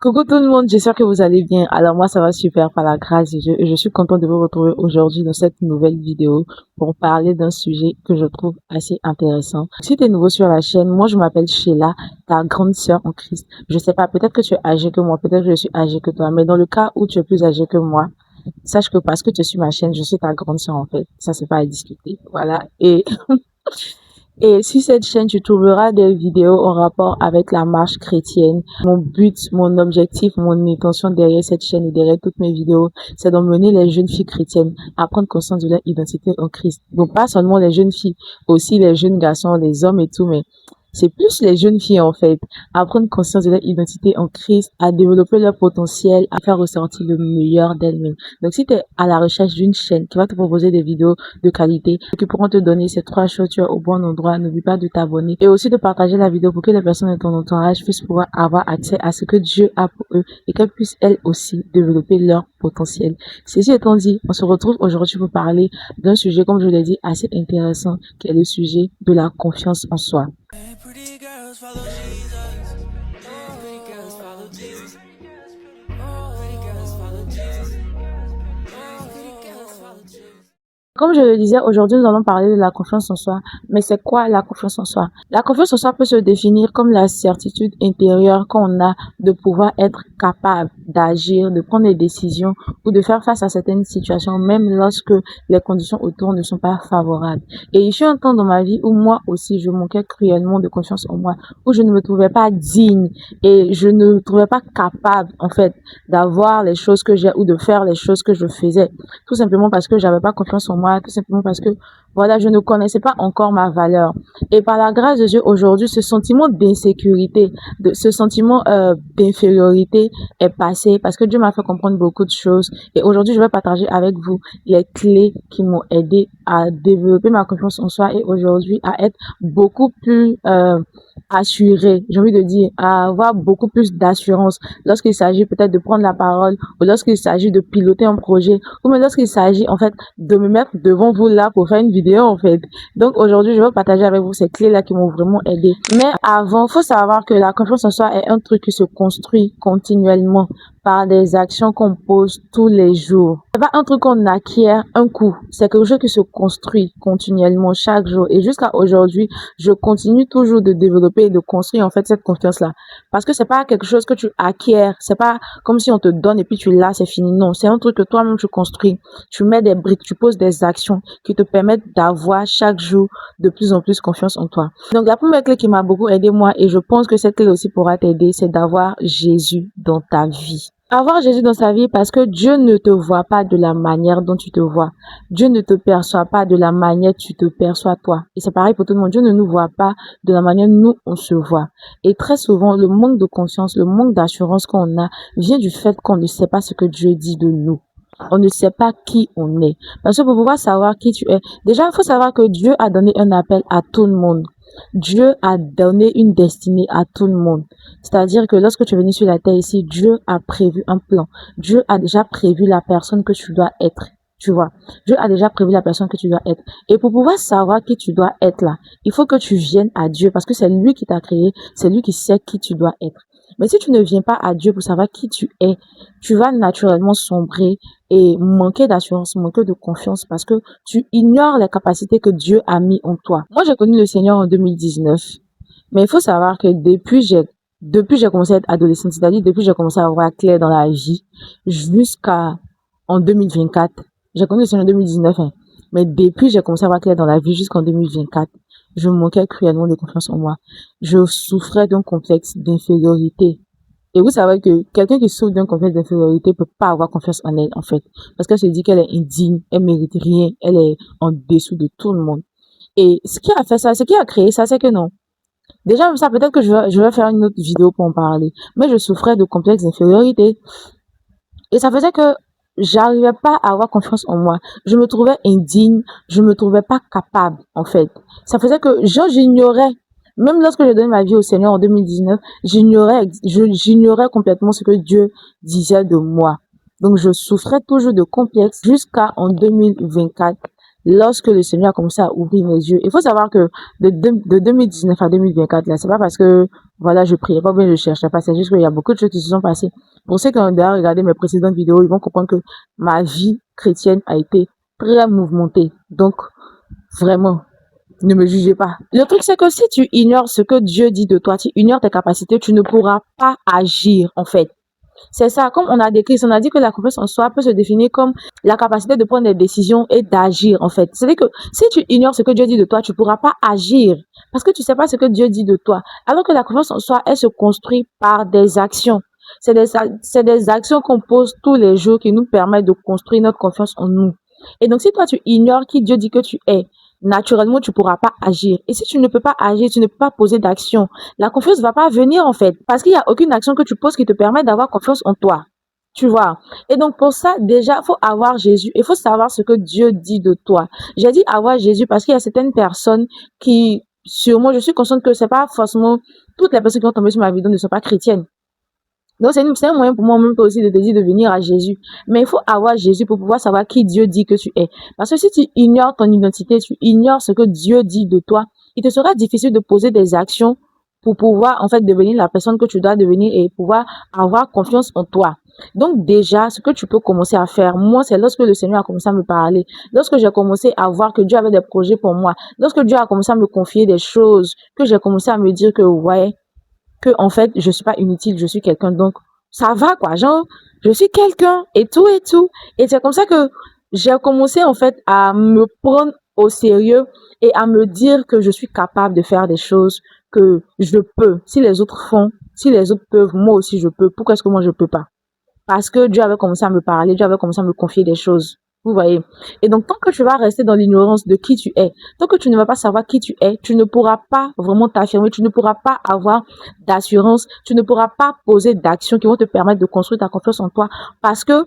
Coucou tout le monde, j'espère que vous allez bien. Alors moi ça va super par la grâce de Dieu et je suis contente de vous retrouver aujourd'hui dans cette nouvelle vidéo pour parler d'un sujet que je trouve assez intéressant. Si tu es nouveau sur la chaîne, moi je m'appelle Sheila, ta grande sœur en Christ. Je sais pas, peut-être que tu es âgé que moi, peut-être que je suis âgée que toi, mais dans le cas où tu es plus âgé que moi, sache que parce que tu suis ma chaîne, je suis ta grande sœur en fait. Ça c'est pas à discuter. Voilà. Et sur cette chaîne, tu trouveras des vidéos en rapport avec la marche chrétienne. Mon but, mon objectif, mon intention derrière cette chaîne et derrière toutes mes vidéos, c'est d'emmener les jeunes filles chrétiennes à prendre conscience de leur identité en Christ. Donc pas seulement les jeunes filles, aussi les jeunes garçons, les hommes et tout, mais c'est plus les jeunes filles en fait, à prendre conscience de leur identité en Christ, à développer leur potentiel, à faire ressortir le meilleur d'elles-mêmes. Donc si tu es à la recherche d'une chaîne qui va te proposer des vidéos de qualité, qui pourront te donner ces trois choses, tu es au bon endroit, n'oublie pas de t'abonner et aussi de partager la vidéo pour que les personnes de ton entourage puissent pouvoir avoir accès à ce que Dieu a pour eux et qu'elles puissent elles aussi développer leur potentiel. Ceci étant dit, on se retrouve aujourd'hui pour parler d'un sujet, comme je l'ai dit, assez intéressant, qui est le sujet de la confiance en soi. Comme je le disais, aujourd'hui, nous allons parler de la confiance en soi. Mais c'est quoi la confiance en soi? La confiance en soi peut se définir comme la certitude intérieure qu'on a de pouvoir être capable d'agir, de prendre des décisions ou de faire face à certaines situations, même lorsque les conditions autour ne sont pas favorables. Et il fut un temps dans ma vie où moi aussi, je manquais cruellement de confiance en moi, où je ne me trouvais pas digne et je ne me trouvais pas capable, en fait, d'avoir les choses que j'ai ou de faire les choses que je faisais. Tout simplement parce que j'avais pas confiance en moi, tout simplement parce que, voilà, je ne connaissais pas encore ma valeur. Et par la grâce de Dieu, aujourd'hui, ce sentiment d'insécurité, ce sentiment d'infériorité est passé parce que Dieu m'a fait comprendre beaucoup de choses. Et aujourd'hui, je vais partager avec vous les clés qui m'ont aidé à développer ma confiance en soi et aujourd'hui à être beaucoup plus assurée, j'ai envie de dire, à avoir beaucoup plus d'assurance lorsqu'il s'agit peut-être de prendre la parole ou lorsqu'il s'agit de piloter un projet ou même lorsqu'il s'agit en fait de me mettre devant vous là pour faire une vidéo en fait. Donc aujourd'hui, je vais partager avec vous ces clés-là qui m'ont vraiment aidé. Mais avant, faut savoir que la confiance en soi est un truc qui se construit continuellement par des actions qu'on pose tous les jours. C'est pas un truc qu'on acquiert un coup. C'est quelque chose qui se construit continuellement chaque jour. Et jusqu'à aujourd'hui, je continue toujours de développer et de construire en fait cette confiance-là. Parce que c'est pas quelque chose que tu acquiers. C'est pas comme si on te donne et puis tu l'as, c'est fini. Non, c'est un truc que toi-même tu construis. Tu mets des briques, tu poses des actions qui te permettent d'avoir chaque jour de plus en plus confiance en toi. Donc la première clé qui m'a beaucoup aidé moi, et je pense que cette clé aussi pourra t'aider, c'est d'avoir Jésus dans ta vie. Avoir Jésus dans sa vie parce que Dieu ne te voit pas de la manière dont tu te vois. Dieu ne te perçoit pas de la manière dont tu te perçois toi. Et c'est pareil pour tout le monde. Dieu ne nous voit pas de la manière dont nous on se voit. Et très souvent, le manque de confiance, le manque d'assurance qu'on a vient du fait qu'on ne sait pas ce que Dieu dit de nous. On ne sait pas qui on est. Parce que pour pouvoir savoir qui tu es, déjà, il faut savoir que Dieu a donné un appel à tout le monde. Dieu a donné une destinée à tout le monde. C'est-à-dire que lorsque tu es venu sur la terre ici, Dieu a prévu un plan. Dieu a déjà prévu la personne que tu dois être. Tu vois, Dieu a déjà prévu la personne que tu dois être. Et pour pouvoir savoir qui tu dois être là, il faut que tu viennes à Dieu parce que c'est lui qui t'a créé, c'est lui qui sait qui tu dois être. Mais si tu ne viens pas à Dieu pour savoir qui tu es, tu vas naturellement sombrer et manquer d'assurance, manquer de confiance parce que tu ignores les capacités que Dieu a mis en toi. Moi, j'ai connu le Seigneur en 2019, mais il faut savoir que depuis j'ai commencé à être adolescente, c'est-à-dire depuis j'ai commencé à avoir clair dans la vie, jusqu'à en 2024. J'ai connu le Seigneur en 2019, mais depuis j'ai commencé à avoir clair dans la vie jusqu'en 2024. Je manquais cruellement de confiance en moi. Je souffrais d'un complexe d'infériorité. Et vous savez que quelqu'un qui souffre d'un complexe d'infériorité peut pas avoir confiance en elle, en fait. Parce qu'elle se dit qu'elle est indigne, elle mérite rien, elle est en dessous de tout le monde. Et ce qui a fait ça, ce qui a créé ça, c'est que non. Déjà, ça, peut-être que je vais faire une autre vidéo pour en parler. Mais je souffrais de complexe d'infériorité. Et ça faisait que j'arrivais pas à avoir confiance en moi. Je me trouvais indigne, je me trouvais pas capable, en fait. Ça faisait que j'ignorais. Même lorsque j'ai donné ma vie au Seigneur en 2019, j'ignorais complètement ce que Dieu disait de moi. Donc, je souffrais toujours de complexe jusqu'à en 2024. lorsque le Seigneur a commencé à ouvrir mes yeux. Il faut savoir que de 2019 à 2024, là, c'est pas parce que, voilà, je priais pas, bien je cherchais pas, c'est juste qu'il y a beaucoup de choses qui se sont passées. Pour ceux qui ont déjà regardé mes précédentes vidéos, ils vont comprendre que ma vie chrétienne a été très mouvementée. Donc, vraiment, ne me jugez pas. Le truc, c'est que si tu ignores ce que Dieu dit de toi, tu ignores tes capacités, tu ne pourras pas agir, en fait. C'est ça, comme on a décrit, on a dit que la confiance en soi peut se définir comme la capacité de prendre des décisions et d'agir, en fait. C'est-à-dire que si tu ignores ce que Dieu dit de toi, tu pourras pas agir parce que tu sais pas ce que Dieu dit de toi. Alors que la confiance en soi, elle se construit par des actions. C'est des actions qu'on pose tous les jours qui nous permettent de construire notre confiance en nous. Et donc, si toi, tu ignores qui Dieu dit que tu es, naturellement, tu pourras pas agir. Et si tu ne peux pas agir, tu ne peux pas poser d'action. La confiance va pas venir, en fait, parce qu'il y a aucune action que tu poses qui te permet d'avoir confiance en toi. Tu vois. Et donc, pour ça, déjà, il faut avoir Jésus. Il faut savoir ce que Dieu dit de toi. J'ai dit avoir Jésus parce qu'il y a certaines personnes qui, sûrement, je suis consciente que c'est pas forcément toutes les personnes qui vont tomber sur ma vidéo ne sont pas chrétiennes. Donc, c'est un moyen pour moi même aussi de te dire de venir à Jésus. Mais il faut avoir Jésus pour pouvoir savoir qui Dieu dit que tu es. Parce que si tu ignores ton identité, tu ignores ce que Dieu dit de toi, il te sera difficile de poser des actions pour pouvoir, en fait, devenir la personne que tu dois devenir et pouvoir avoir confiance en toi. Donc, déjà, ce que tu peux commencer à faire, moi, c'est lorsque le Seigneur a commencé à me parler, lorsque j'ai commencé à voir que Dieu avait des projets pour moi, lorsque Dieu a commencé à me confier des choses, que j'ai commencé à me dire que, ouais, que en fait je suis pas inutile, je suis quelqu'un, donc ça va quoi, genre je suis quelqu'un et tout et c'est comme ça que j'ai commencé en fait à me prendre au sérieux et à me dire que je suis capable de faire des choses, que je peux. Si les autres font, si les autres peuvent, moi aussi je peux. Pourquoi est-ce que moi je peux pas? Parce que Dieu avait commencé à me parler, Dieu avait commencé à me confier des choses. Vous voyez. Et donc, tant que tu vas rester dans l'ignorance de qui tu es, tant que tu ne vas pas savoir qui tu es, tu ne pourras pas vraiment t'affirmer, tu ne pourras pas avoir d'assurance, tu ne pourras pas poser d'actions qui vont te permettre de construire ta confiance en toi parce que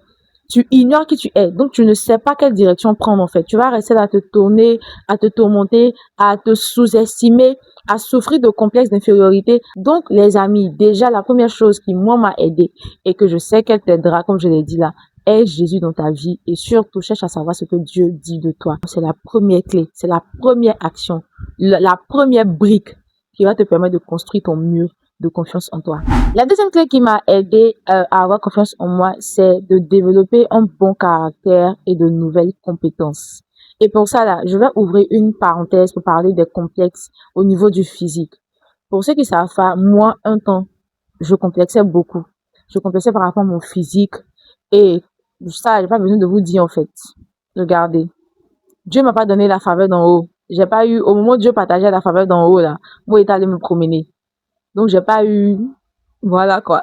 tu ignores qui tu es. Donc, tu ne sais pas quelle direction prendre, en fait. Tu vas rester à te tourner, à te tourmenter, à te sous-estimer, à souffrir de complexes d'infériorité. Donc, les amis, déjà, la première chose qui, moi, m'a aidé et que je sais qu'elle t'aidera, comme je l'ai dit là, est Jésus dans ta vie et surtout, cherche à savoir ce que Dieu dit de toi. C'est la première clé, c'est la première action, la première brique qui va te permettre de construire ton mur de confiance en toi. La deuxième clé qui m'a aidé à avoir confiance en moi, c'est de développer un bon caractère et de nouvelles compétences. Et pour ça, là, je vais ouvrir une parenthèse pour parler des complexes au niveau du physique. Pour ceux qui savent pas, moi, un temps, je complexais beaucoup. Je complexais par rapport à mon physique et ça, j'ai pas besoin de vous dire en fait. Regardez, Dieu m'a pas donné la faveur d'en haut. J'ai pas eu, au moment où Dieu partageait la faveur d'en haut là, moi, il est allé me promener. Donc, j'ai pas eu, voilà quoi.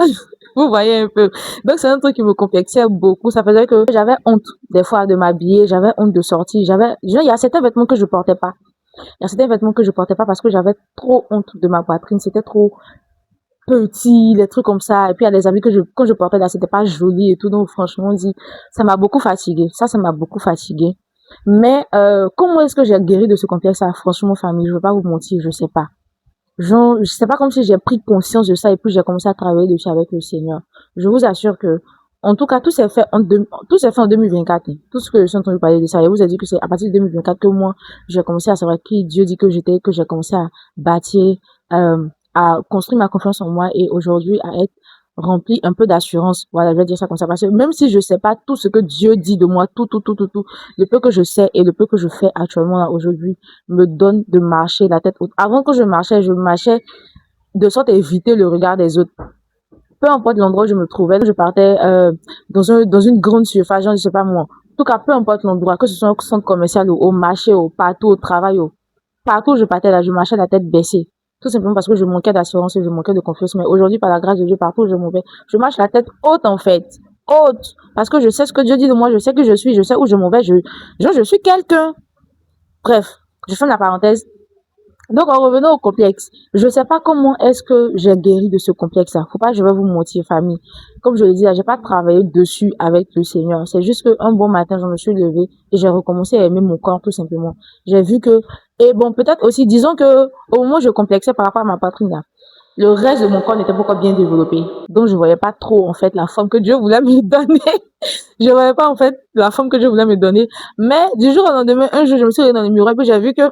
Vous voyez un peu. Donc, c'est un truc qui me complexait beaucoup. Ça faisait que j'avais honte, des fois, de m'habiller. J'avais honte de sortir. Il y a certains vêtements que je portais pas. Il y a certains vêtements que je portais pas parce que j'avais trop honte de ma poitrine. C'était trop petit, les trucs comme ça. Et puis, il y a des habits quand je portais là, c'était pas joli et tout. Donc, franchement, ça m'a beaucoup fatiguée. Ça m'a beaucoup fatiguée. Mais, comment est-ce que j'ai guéri de ce complexe-là? Franchement, famille, je veux pas vous mentir, je sais pas. Genre, c'est pas comme si j'ai pris conscience de ça et puis j'ai commencé à travailler dessus avec le Seigneur. Je vous assure que, en tout cas, tout s'est fait en 2024. Tout ce que je suis entendu parler de ça, et vous ai dit que c'est à partir de 2024 que moi, j'ai commencé à savoir qui Dieu dit que j'étais, que j'ai commencé à bâtir, à construire ma confiance en moi et aujourd'hui à être rempli un peu d'assurance. Voilà, je vais dire ça comme ça. Parce que même si je sais pas tout ce que Dieu dit de moi, tout, le peu que je sais et le peu que je fais actuellement là, aujourd'hui, me donne de marcher la tête haute. Avant que je marchais de sorte à éviter le regard des autres. Peu importe l'endroit où je me trouvais, je partais dans une grande surface, genre, je sais pas moi. En tout cas, peu importe l'endroit, que ce soit au centre commercial ou au marché, ou partout, au travail, partout où je partais là, je marchais la tête baissée. Tout simplement parce que je manquais d'assurance et je manquais de confiance. Mais aujourd'hui, par la grâce de Dieu, partout où je marche la tête haute en fait. Haute. Parce que je sais ce que Dieu dit de moi, je sais que je suis, je sais où je m'en vais, je suis quelqu'un. Bref, je ferme la parenthèse. Donc, en revenant au complexe, je sais pas comment est-ce que j'ai guéri de ce complexe-là. Faut pas que je vais vous mentir, famille. Comme je le dis là, j'ai pas travaillé dessus avec le Seigneur. C'est juste qu'un bon matin, je me suis levée et j'ai recommencé à aimer mon corps, tout simplement. J'ai vu que, et bon, peut-être aussi, disons que, au moment où je complexais par rapport à ma poitrine là, Le reste de mon corps n'était pas encore bien développé. Donc, je voyais pas trop, en fait, la forme que Dieu voulait me donner. Je voyais pas, en fait, la forme que Dieu voulait me donner. Mais du jour au lendemain, un jour, je me suis regardée dans le miroir et puis j'ai vu que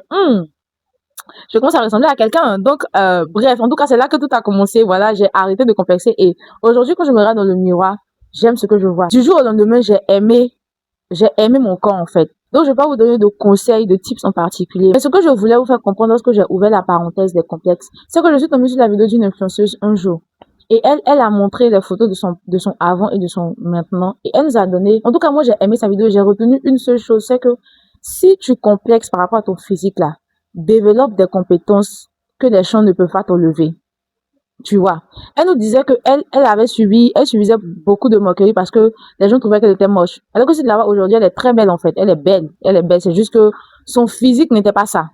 je commence à ressembler à quelqu'un. Donc, bref, en tout cas, c'est là que tout a commencé. Voilà, j'ai arrêté de complexer. Et aujourd'hui, quand je me regarde dans le miroir, j'aime ce que je vois. Du jour au lendemain, j'ai aimé mon corps, en fait. Donc, je vais pas vous donner de conseils, de tips en particulier. Mais ce que je voulais vous faire comprendre lorsque j'ai ouvert la parenthèse des complexes, c'est que je suis tombée sur la vidéo d'une influenceuse un jour. Et elle a montré les photos de son avant et de son maintenant. Et elle nous a donné, en tout cas, moi, j'ai aimé sa vidéo. J'ai retenu une seule chose, c'est que si tu complexes par rapport à ton physique là, développe des compétences que les gens ne peuvent pas te lever. Tu vois. Elle nous disait que elle subissait beaucoup de moqueries parce que les gens trouvaient qu'elle était moche. Alors que si de la voir aujourd'hui, elle est très belle en fait. Elle est belle. Elle est belle. C'est juste que son physique n'était pas ça.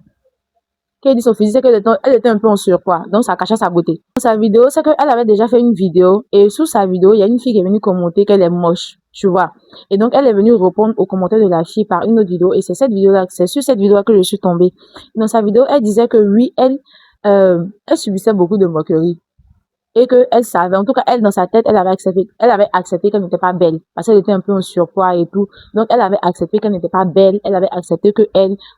Quand elle dit son physique, c'est elle était un peu en surpoids. Donc ça cachait sa beauté. Dans sa vidéo, c'est qu'elle avait déjà fait une vidéo. Et sous sa vidéo, il y a une fille qui est venue commenter qu'elle est moche. Tu vois. Et donc, elle est venue répondre aux commentaires de la fille par une autre vidéo. Et c'est sur cette vidéo-là que je suis tombée. Dans sa vidéo, elle disait que oui, elle subissait beaucoup de moqueries. Et qu'elle savait, en tout cas, elle, dans sa tête, elle avait accepté qu'elle n'était pas belle. Parce qu'elle était un peu en surpoids et tout. Donc, elle avait accepté qu'elle n'était pas belle. Elle avait accepté que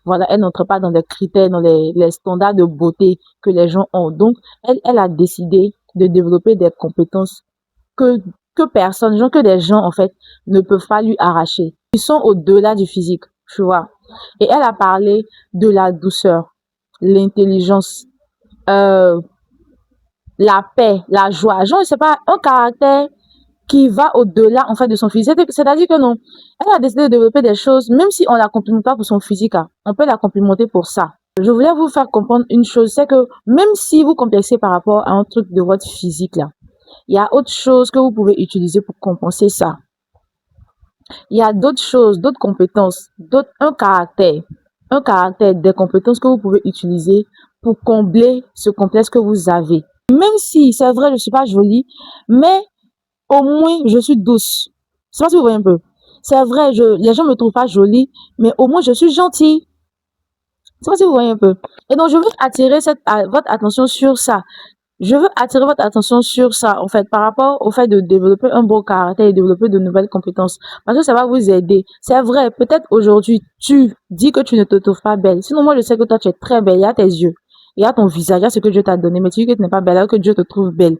voilà, elle n'entre pas dans les critères, dans les standards de beauté que les gens ont. Donc, elle a décidé de développer des compétences que que des gens, en fait, ne peuvent pas lui arracher. Ils sont au-delà du physique, tu vois. Et elle a parlé de la douceur, l'intelligence, euh, la paix, la joie. Genre, c'est pas un caractère qui va au-delà, en fait, de son physique. C'est-à-dire que non, elle a décidé de développer des choses, même si on la complimente pas pour son physique, hein, on peut la complimenter pour ça. Je voulais vous faire comprendre une chose, c'est que même si vous complexez par rapport à un truc de votre physique, là, il y a autre chose que vous pouvez utiliser pour compenser ça. Il y a d'autres choses, d'autres compétences, un caractère, des compétences que vous pouvez utiliser pour combler ce complexe que vous avez. Même si, c'est vrai, je suis pas jolie, mais au moins, je suis douce. Je sais pas si vous voyez un peu. C'est vrai, les gens me trouvent pas jolie, mais au moins, je suis gentille. Je sais pas si vous voyez un peu. Et donc, je veux attirer votre attention sur ça. Je veux attirer votre attention sur ça, en fait, par rapport au fait de développer un bon caractère et développer de nouvelles compétences. Parce que ça va vous aider. C'est vrai, peut-être aujourd'hui, tu dis que tu ne te trouves pas belle. Sinon, moi, je sais que toi, tu es très belle. Il y a tes yeux. Il y a ton visage, il y a ce que Dieu t'a donné. Mais tu dis que tu n'es pas belle, alors que Dieu te trouve belle.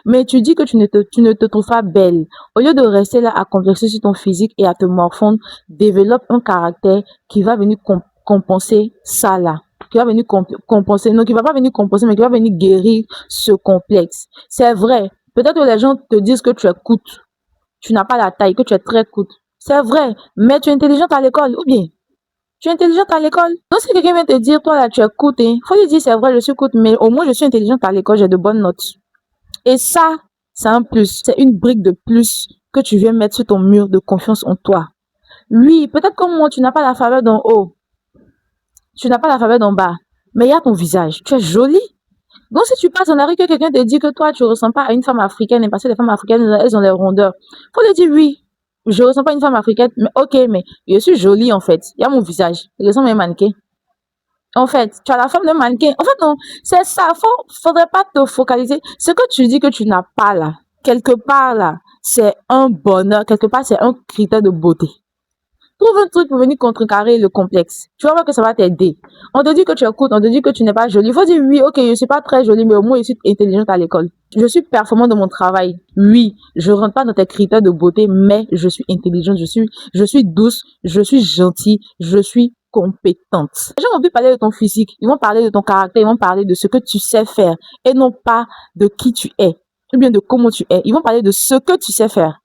Mais tu dis que tu ne te trouves pas belle. Au lieu de rester là à complexer sur ton physique et à te morfondre, développe un caractère qui va venir compenser ça là. Qui va venir compenser, non, qui va pas venir compenser, mais qui va venir guérir ce complexe. C'est vrai. Peut-être que les gens te disent que tu es coûte. Tu n'as pas la taille, que tu es très coûte. C'est vrai. Mais tu es intelligente à l'école, ou bien? Tu es intelligente à l'école. Donc, si quelqu'un vient te dire, toi là, tu es coûte, hein, faut lui dire, c'est vrai, je suis coûte, mais au moins, je suis intelligente à l'école, j'ai de bonnes notes. Et ça, c'est un plus. C'est une brique de plus que tu viens mettre sur ton mur de confiance en toi. Oui, peut-être comme moi, tu n'as pas la faveur d'en haut. Tu n'as pas la faveur d'en bas. Mais il y a ton visage. Tu es jolie. Donc, si tu passes dans la rue que quelqu'un te dit que toi, tu ne ressembles pas à une femme africaine, parce que les femmes africaines, elles ont les rondeurs. Faut lui dire oui. Je ne ressemble pas à une femme africaine, mais ok, mais je suis jolie en fait. Il y a mon visage. Je ressemble à un mannequin. En fait, tu as la forme d'un mannequin. En fait, non, c'est ça. Faudrait pas te focaliser. Ce que tu dis que tu n'as pas là, quelque part là, c'est un bonheur. Quelque part, c'est un critère de beauté. Trouve un truc pour venir contrecarrer le complexe. Tu vas voir que ça va t'aider. On te dit que tu écoutes, on te dit que tu n'es pas jolie. Il faut dire oui, ok, je suis pas très jolie, mais au moins je suis intelligente à l'école. Je suis performante dans mon travail. Oui, je rentre pas dans tes critères de beauté, mais je suis intelligente, je suis douce, je suis gentille, je suis compétente. Les gens vont plus parler de ton physique, ils vont parler de ton caractère, ils vont parler de ce que tu sais faire et non pas de qui tu es ou bien de comment tu es. Ils vont parler de ce que tu sais faire.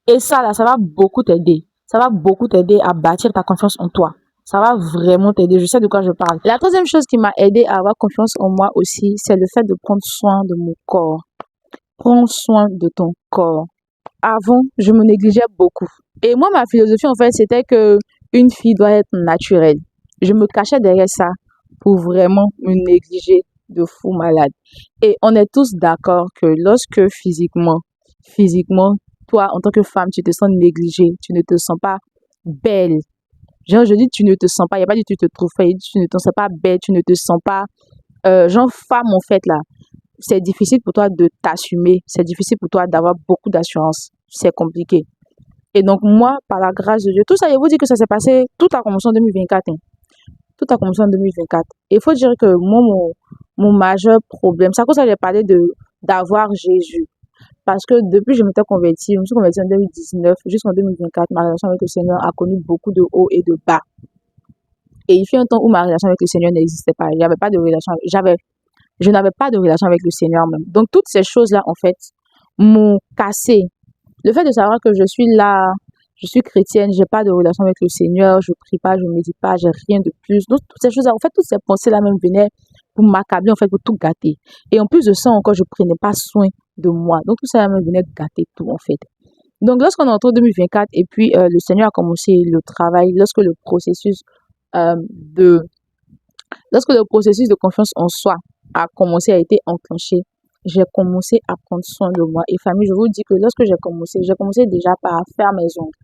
Et ça là, ça va beaucoup t'aider. Ça va beaucoup t'aider à bâtir ta confiance en toi. Ça va vraiment t'aider. Je sais de quoi je parle. La troisième chose qui m'a aidé à avoir confiance en moi aussi, c'est le fait de prendre soin de mon corps. Prends soin de ton corps. Avant, je me négligeais beaucoup. Et moi, ma philosophie, en fait, c'était que une fille doit être naturelle. Je me cachais derrière ça pour vraiment me négliger de fou malade. Et on est tous d'accord que lorsque physiquement, toi, en tant que femme, tu te sens négligée, tu ne te sens pas belle. Genre, je dis tu ne te sens pas, il n'y a pas dit tu te trouves pas, tu ne te sens pas belle, tu ne te sens pas, genre femme en fait là. c'est difficile pour toi de t'assumer, c'est difficile pour toi d'avoir beaucoup d'assurance, c'est compliqué. Et donc moi, par la grâce de Dieu, tout ça, je vous dis que ça s'est passé, tout a commencé en 2024, hein. Tout a commencé en 2024. Et il faut dire que moi, mon majeur problème, c'est à cause que j'ai parlé d'avoir Jésus. Parce que depuis que je m'étais convertie, je me suis convertie en 2019 jusqu'en 2024, ma relation avec le Seigneur a connu beaucoup de hauts et de bas. Et il fut un temps où ma relation avec le Seigneur n'existait pas. Il n'y avait pas de relation, je n'avais pas de relation avec le Seigneur même. Donc toutes ces choses-là, en fait, m'ont cassé. Le fait de savoir que je suis là, je suis chrétienne, j'ai pas de relation avec le Seigneur, je prie pas, je médite pas, j'ai rien de plus. Donc toutes ces choses-là, en fait, toutes ces pensées-là même venaient pour m'accabler, en fait, pour tout gâter. Et en plus de ça, encore, je prenais pas soin de moi. Donc tout ça même venait gâter tout, en fait. Donc lorsqu'on est entré en 2024 et puis le Seigneur a commencé le travail, euh, de lorsque le processus de confiance en soi a commencé à être enclenché, j'ai commencé à prendre soin de moi. Et famille, je vous dis que lorsque j'ai commencé déjà par faire mes ongles.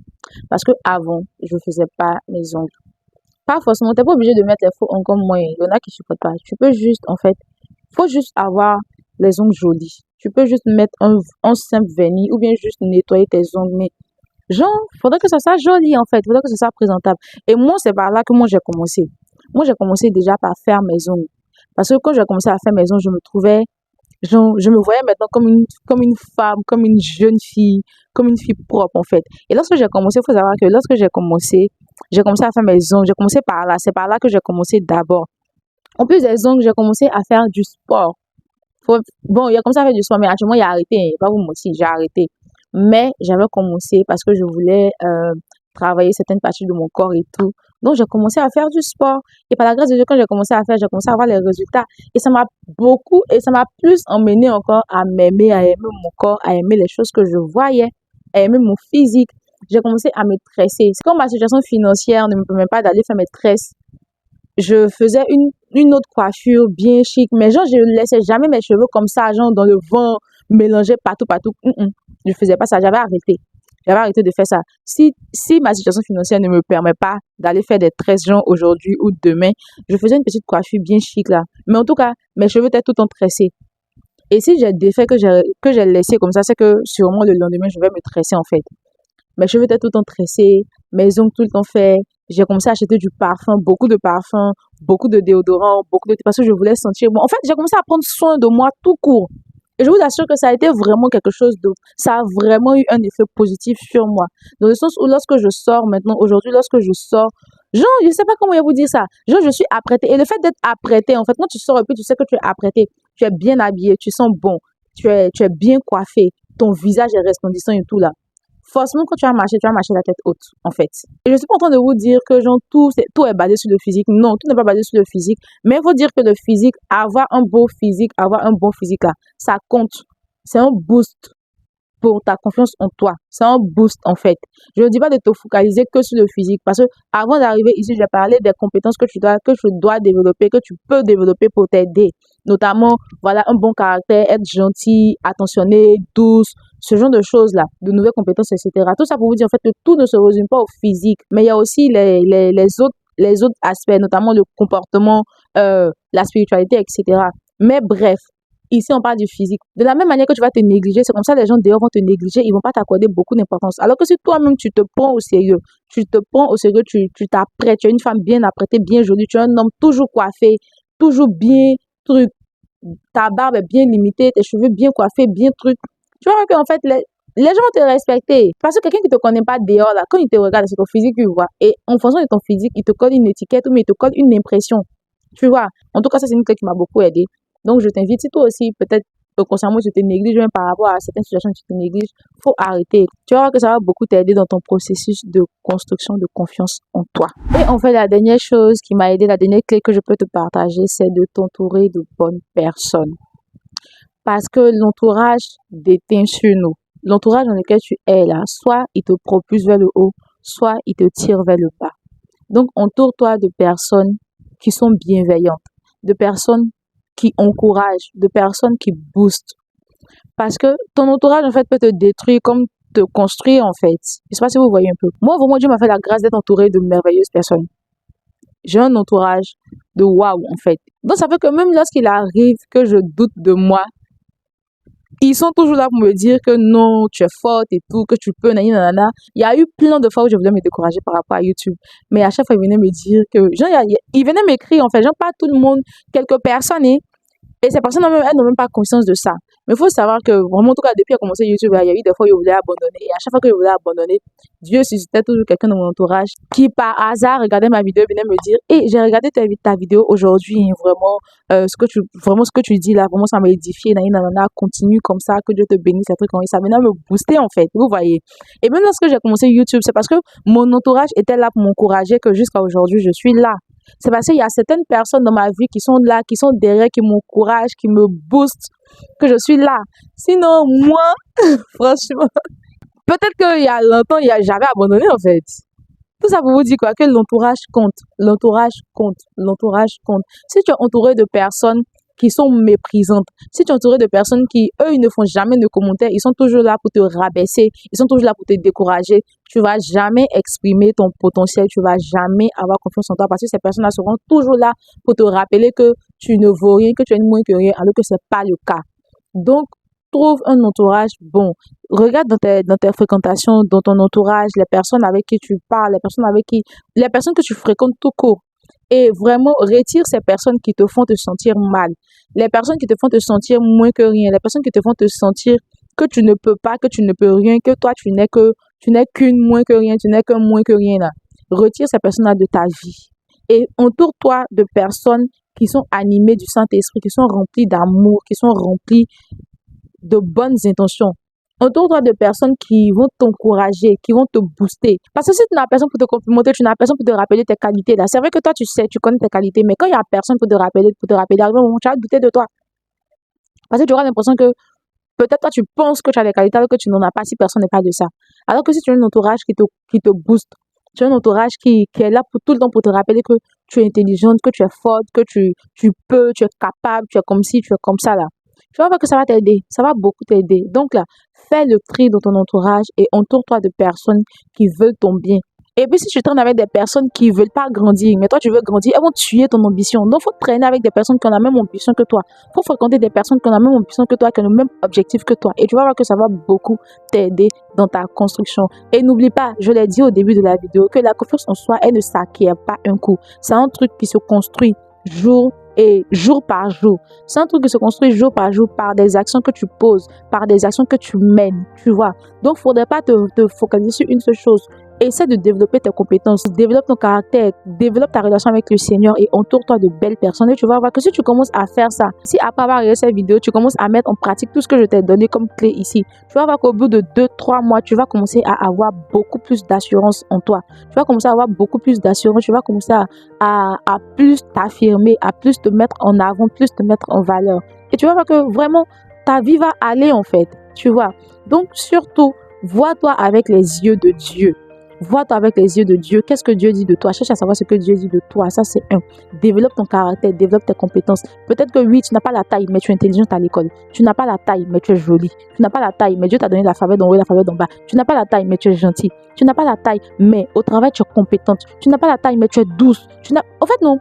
Parce que avant, je faisais pas mes ongles. Pas forcément, t'es pas obligé de mettre les faux ongles comme moi. Il y en a qui supportent pas. Tu peux juste, en fait, faut juste avoir les ongles jolis. Tu peux juste mettre un simple vernis ou bien juste nettoyer tes ongles. Mais genre, faudrait que ça soit joli, en fait. Faudrait que ça soit présentable. Et moi, c'est par là que moi, j'ai commencé. Moi, j'ai commencé déjà par faire mes ongles. Parce que quand j'ai commencé à faire mes ongles, je me voyais maintenant comme une femme, comme une jeune fille, comme une fille propre, en fait. Et lorsque j'ai commencé, il faut savoir que lorsque j'ai commencé à faire mes ongles, j'ai commencé par là. C'est par là que j'ai commencé d'abord. En plus des ongles, j'ai commencé à faire du sport. Bon, il a commencé à faire du sport, mais actuellement, il a arrêté, hein. Pas vous mentir, j'ai arrêté. Mais j'avais commencé parce que je voulais travailler certaines parties de mon corps et tout. Donc, j'ai commencé à faire du sport. Et par la grâce de Dieu, quand j'ai commencé à faire, j'ai commencé à avoir les résultats. Et ça m'a plus emmené encore à m'aimer, à aimer mon corps, à aimer les choses que je voyais, à aimer mon physique. J'ai commencé à me tresser. C'est comme ma situation financière ne me permet pas d'aller faire mes tresses. Je faisais une autre coiffure bien chic, mais genre, je ne laissais jamais mes cheveux comme ça, genre dans le vent, mélangés partout, partout. Je faisais pas ça, j'avais arrêté. J'avais arrêté de faire ça. Si ma situation financière ne me permet pas d'aller faire des tresses genre aujourd'hui ou demain, je faisais une petite coiffure bien chic là. Mais en tout cas, mes cheveux étaient tout le temps tressés. Et si j'ai des faits que j'ai laissé comme ça, c'est que sûrement le lendemain, je vais me tresser en fait. Mes cheveux étaient tout le temps tressés, mes ongles tout le temps faits. J'ai commencé à acheter du parfum, beaucoup de parfum, beaucoup de déodorant, parce que je voulais sentir bon. En fait, j'ai commencé à prendre soin de moi tout court. Et je vous assure que ça a été vraiment quelque chose ça a vraiment eu un effet positif sur moi. Dans le sens où lorsque je sors maintenant, aujourd'hui, lorsque je sors, genre, je sais pas comment vous dire ça. Genre, je suis apprêtée. Et le fait d'être apprêtée, en fait, quand tu sors et puis tu sais que tu es apprêtée, tu es bien habillée, tu sens bon, tu es bien coiffée, ton visage est resplendissant et tout là. Forcément, quand tu vas marcher la tête haute, en fait. Et je suis pas en train de vous dire que genre tout est basé sur le physique. Non, tout n'est pas basé sur le physique. Mais il faut dire que le physique, avoir un beau physique, avoir un bon physique là, ça compte. C'est un boost pour ta confiance en toi. C'est un boost en fait. Je ne dis pas de te focaliser que sur le physique parce que avant d'arriver ici, j'ai parlé des compétences que tu dois développer, que tu peux développer pour t'aider. Notamment, voilà, un bon caractère, être gentil, attentionné, douce, ce genre de choses-là, de nouvelles compétences, etc. Tout ça pour vous dire en fait que tout ne se résume pas au physique, mais il y a aussi les autres aspects, notamment le comportement, la spiritualité, etc. Mais bref, ici, on parle du physique. De la même manière que tu vas te négliger, c'est comme ça les gens dehors vont te négliger, ils vont pas t'accorder beaucoup d'importance. Alors que si toi-même, tu te prends au sérieux, tu t'apprêtes, tu es une femme bien apprêtée, bien jolie, tu es un homme toujours coiffé, toujours bien truc, ta barbe est bien limitée, tes cheveux bien coiffés, bien truc. Tu vois qu'en fait, les gens vont te respecter. Parce que quelqu'un qui te connaît pas dehors, là, quand il te regarde, c'est ton physique qu'il voit. Et en fonction de ton physique, il te colle une étiquette ou il te colle une impression. Tu vois. En tout cas, ça, c'est une clé qui m'a beaucoup aidé. Donc, je t'invite, si toi aussi, peut-être, consciemment, tu te négliges, même par rapport à certaines situations, tu te négliges, faut arrêter. Tu vas voir que ça va beaucoup t'aider dans ton processus de construction de confiance en toi. Et en fait, la dernière chose qui m'a aidé, la dernière clé que je peux te partager, c'est de t'entourer de bonnes personnes. Parce que l'entourage déteint sur nous. L'entourage dans lequel tu es là, soit il te propulse vers le haut, soit il te tire vers le bas. Donc, entoure-toi de personnes qui sont bienveillantes, de personnes qui encouragent, de personnes qui boostent. Parce que ton entourage, en fait, peut te détruire comme te construire, en fait. Je sais pas si vous voyez un peu. Moi, vraiment, Dieu m'a fait la grâce d'être entourée de merveilleuses personnes. J'ai un entourage de waouh, en fait. Donc, ça fait que même lorsqu'il arrive que je doute de moi, ils sont toujours là pour me dire que non, tu es forte et tout, que tu peux, nani, nanana. Il y a eu plein de fois où je voulais me décourager par rapport à YouTube. Mais à chaque fois, ils venaient me dire que, genre, ils venaient m'écrire, en fait, genre, pas tout le monde, quelques personnes, et ces personnes, elles n'ont même pas conscience de ça. Mais il faut savoir que, vraiment, en tout cas, depuis que j'ai commencé YouTube, il y a eu des fois où je voulais abandonner. Et à chaque fois que je voulais abandonner, Dieu suscitait toujours quelqu'un dans mon entourage qui, par hasard, regardait ma vidéo et venait me dire, j'ai regardé ta vidéo aujourd'hui, vraiment, vraiment, ce que tu dis là, vraiment, ça m'a édifié, nanana, continue comme ça, que Dieu te bénisse, un truc comme ça. Maintenant, me booster, en fait, vous voyez. Et même lorsque j'ai commencé YouTube, c'est parce que mon entourage était là pour m'encourager que jusqu'à aujourd'hui, je suis là. C'est parce qu'il y a certaines personnes dans ma vie qui sont là, qui sont derrière, qui m'encouragent, qui me boostent, que je suis là. Sinon, moi, franchement, peut-être qu'il y a longtemps, j'avais abandonné en fait. Tout ça pour vous dire quoi? Que l'entourage compte. L'entourage compte. L'entourage compte. Si tu es entouré de personnes qui sont méprisantes, si tu es entouré de personnes qui, eux, ils ne font jamais de commentaires, ils sont toujours là pour te rabaisser, ils sont toujours là pour te décourager, tu vas jamais exprimer ton potentiel, tu vas jamais avoir confiance en toi parce que ces personnes-là seront toujours là pour te rappeler que tu ne vaux rien, que tu es moins que rien, alors que c'est pas le cas. Donc, trouve un entourage bon. Regarde dans tes fréquentations, dans ton entourage, les personnes avec qui tu parles, les personnes que tu fréquentes tout court. Et vraiment, retire ces personnes qui te font te sentir mal. Les personnes qui te font te sentir moins que rien. Les personnes qui te font te sentir que tu ne peux pas, que tu ne peux rien, que toi, tu n'es qu'une moins que rien, tu n'es qu'un moins que rien là. Retire ces personnes-là de ta vie. Et entoure-toi de personnes qui sont animées du Saint-Esprit, qui sont remplies d'amour, qui sont remplies de bonnes intentions. Entoure-toi de personnes qui vont t'encourager, qui vont te booster. Parce que si tu n'as personne pour te complimenter, tu n'as personne pour te rappeler tes qualités là. C'est vrai que toi, tu sais, tu connais tes qualités, mais quand il n'y a personne pour te rappeler, à un moment, tu vas douter de toi. Parce que tu auras l'impression que peut-être toi, tu penses que tu as des qualités alors que tu n'en as pas si personne n'est pas de ça. Alors que si tu as un entourage qui te booste, tu as un entourage qui est là pour tout le temps pour te rappeler que tu es intelligente, que tu es forte, que tu peux, tu es capable, tu es comme ci, tu es comme ça là. Tu vas voir que ça va t'aider, ça va beaucoup t'aider. Donc là, fais le tri dans ton entourage et entoure-toi de personnes qui veulent ton bien. Et puis si tu traînes avec des personnes qui veulent pas grandir, mais toi tu veux grandir, elles vont tuer ton ambition. Donc faut traîner avec des personnes qui ont la même ambition que toi. Faut fréquenter des personnes qui ont la même ambition que toi, qui ont le même objectif que toi. Et tu vas voir que ça va beaucoup t'aider dans ta construction. Et n'oublie pas, je l'ai dit au début de la vidéo, que la confiance en soi, elle ne s'acquiert pas un coup. C'est un truc qui se construit jour par jour. C'est un truc qui se construit jour par des actions que tu poses, par des actions que tu mènes, tu vois. Donc, faudrait pas te focaliser sur une seule chose. Essaie de développer tes compétences, développe ton caractère, développe ta relation avec le Seigneur et entoure-toi de belles personnes. Et tu vas voir que si tu commences à faire ça, si après avoir regardé cette vidéo, tu commences à mettre en pratique tout ce que je t'ai donné comme clé ici, tu vas voir qu'au bout de 2-3 mois, tu vas commencer à avoir beaucoup plus d'assurance en toi. Tu vas commencer à avoir beaucoup plus d'assurance, tu vas commencer à plus t'affirmer, à plus te mettre en avant, plus te mettre en valeur. Et tu vas voir que vraiment, ta vie va aller en fait, tu vois. Donc surtout, vois-toi avec les yeux de Dieu. Vois-toi avec les yeux de Dieu. Qu'est-ce que Dieu dit de toi? Cherche à savoir ce que Dieu dit de toi. Ça, c'est un. Développe ton caractère, développe tes compétences. Peut-être que oui, tu n'as pas la taille, mais tu es intelligente à l'école. Tu n'as pas la taille, mais tu es jolie. Tu n'as pas la taille, mais Dieu t'a donné la faveur d'en haut et la faveur d'en bas. Tu n'as pas la taille, mais tu es gentille. Tu n'as pas la taille, mais au travail, tu es compétente. Tu n'as pas la taille, mais tu es douce. En fait, non.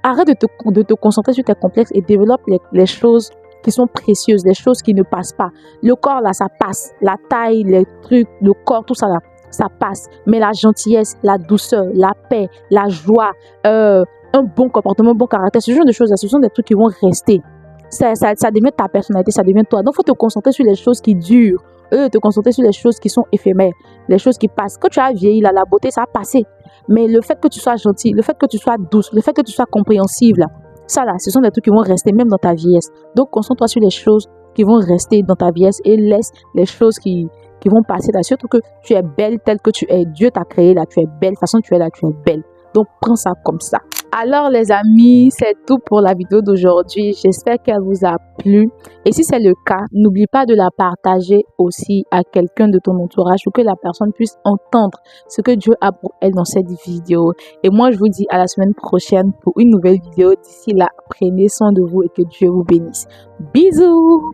Arrête de te concentrer sur tes complexes et développe les choses qui sont précieuses, les choses qui ne passent pas. Le corps, là, ça passe. La taille, les trucs, le corps, tout ça, là, ça passe. Mais la gentillesse, la douceur, la paix, la joie, un bon comportement, un bon caractère, ce genre de choses, ce sont des trucs qui vont rester. Ça devient ta personnalité, ça devient toi. Donc, il faut te concentrer sur les choses qui durent. Te concentrer sur les choses qui sont éphémères, les choses qui passent. Quand tu as vieilli, là, la beauté, ça a passé. Mais le fait que tu sois gentil, le fait que tu sois douce, le fait que tu sois compréhensible, là, ça, là, ce sont des trucs qui vont rester même dans ta vieillesse. Donc, concentre-toi sur les choses qui vont rester dans ta vieillesse et laisse les choses qui vont passer là. Surtout que tu es belle telle que tu es. Dieu t'a créé là, tu es belle. De toute façon, tu es là, tu es belle. Donc, prends ça comme ça. Alors, les amis, c'est tout pour la vidéo d'aujourd'hui. J'espère qu'elle vous a plu. Et si c'est le cas, n'oublie pas de la partager aussi à quelqu'un de ton entourage pour que la personne puisse entendre ce que Dieu a pour elle dans cette vidéo. Et moi, je vous dis à la semaine prochaine pour une nouvelle vidéo. D'ici là, prenez soin de vous et que Dieu vous bénisse. Bisous!